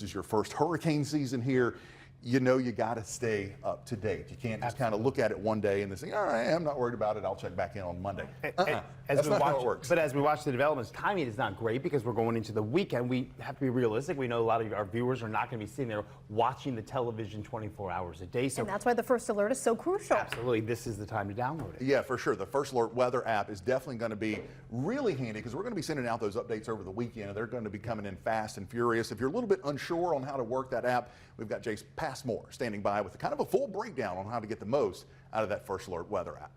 is your first hurricane season here, you know you got to stay up to date. You can't just kind of look at it one day and then say, all right, I'm not worried about it. I'll check back in on Monday. That's not how it works. But as we watch the developments, timing is not great because we're going into the weekend. We have to be realistic. We know a lot of our viewers are not going to be sitting there watching the television 24 hours a day. So and that's why the First Alert is so crucial. Absolutely. This is the time to download it. Yeah, for sure. The First Alert Weather app is definitely going to be really handy because we're going to be sending out those updates over the weekend, and they're going to be coming in fast and furious. If you're a little bit unsure on how to work that app, we've got Jace Passmore standing by with kind of a full breakdown on how to get the most out of that First Alert Weather app.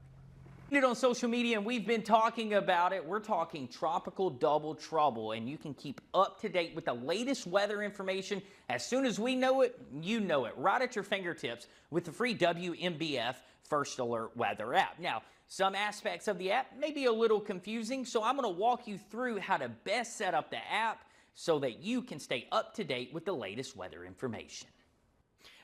It on social media, and we've been talking about it. We're talking tropical double trouble, and you can keep up to date with the latest weather information. As soon as we know it, you know it, right at your fingertips with the free WMBF First Alert Weather app. Now, some aspects of the app may be a little confusing, so I'm going to walk you through how to best set up the app so that you can stay up to date with the latest weather information.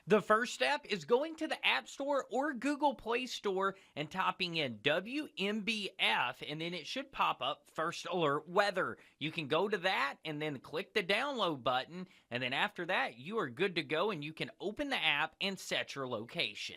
The first step is going to the App Store or Google Play Store and typing in WMBF, and then it should pop up First Alert Weather. You can go to that and then click the download button, and then after that, you are good to go and you can open the app and set your location.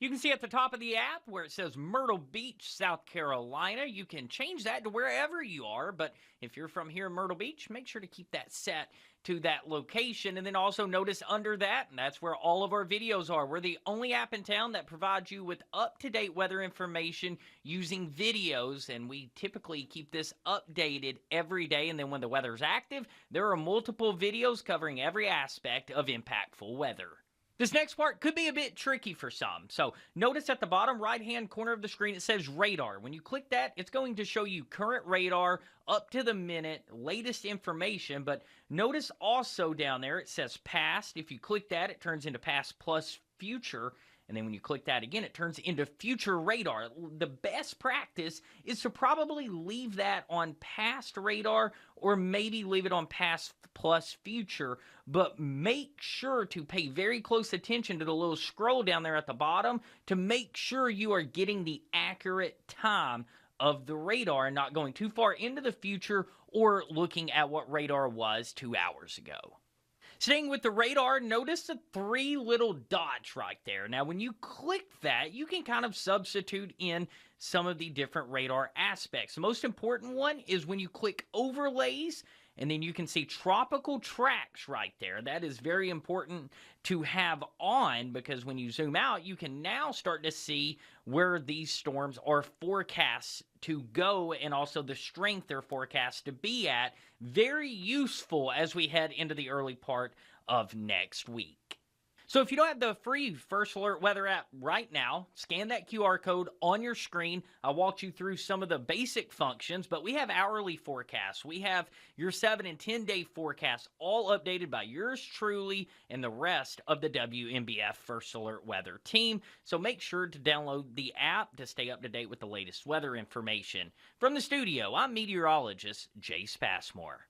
You can see at the top of the app where it says Myrtle Beach, South Carolina. You can change that to wherever you are, but if you're from here in Myrtle Beach, make sure to keep that set to that location. And then also notice under that, and that's where all of our videos are. We're the only app in town that provides you with up-to-date weather information using videos, and we typically keep this updated every day. And then when the weather's active, there are multiple videos covering every aspect of impactful weather. This next part could be a bit tricky for some. So notice at the bottom right-hand corner of the screen, it says radar. When you click that, it's going to show you current radar, up to the minute, latest information. But notice also down there, it says past. If you click that, it turns into past plus future. And then when you click that again, it turns into future radar. The best practice is to probably leave that on past radar or maybe leave it on past plus future, but make sure to pay very close attention to the little scroll down there at the bottom to make sure you are getting the accurate time of the radar and not going too far into the future or looking at what radar was 2 hours ago. Staying with the radar, notice the 3 little dots right there. Now, when you click that, you can kind of substitute in some of the different radar aspects. The most important one is when you click overlays, and then you can see tropical tracks right there. That is very important to have on because when you zoom out, you can now start to see where these storms are forecast to go and also the strength they're forecast to be at. Very useful as we head into the early part of next week. So if you don't have the free First Alert Weather app right now, scan that QR code on your screen. I walked you through some of the basic functions, but we have hourly forecasts. We have your 7 and 10-day forecasts all updated by yours truly and the rest of the WMBF First Alert Weather team. So make sure to download the app to stay up to date with the latest weather information. From the studio, I'm meteorologist Jace Passmore.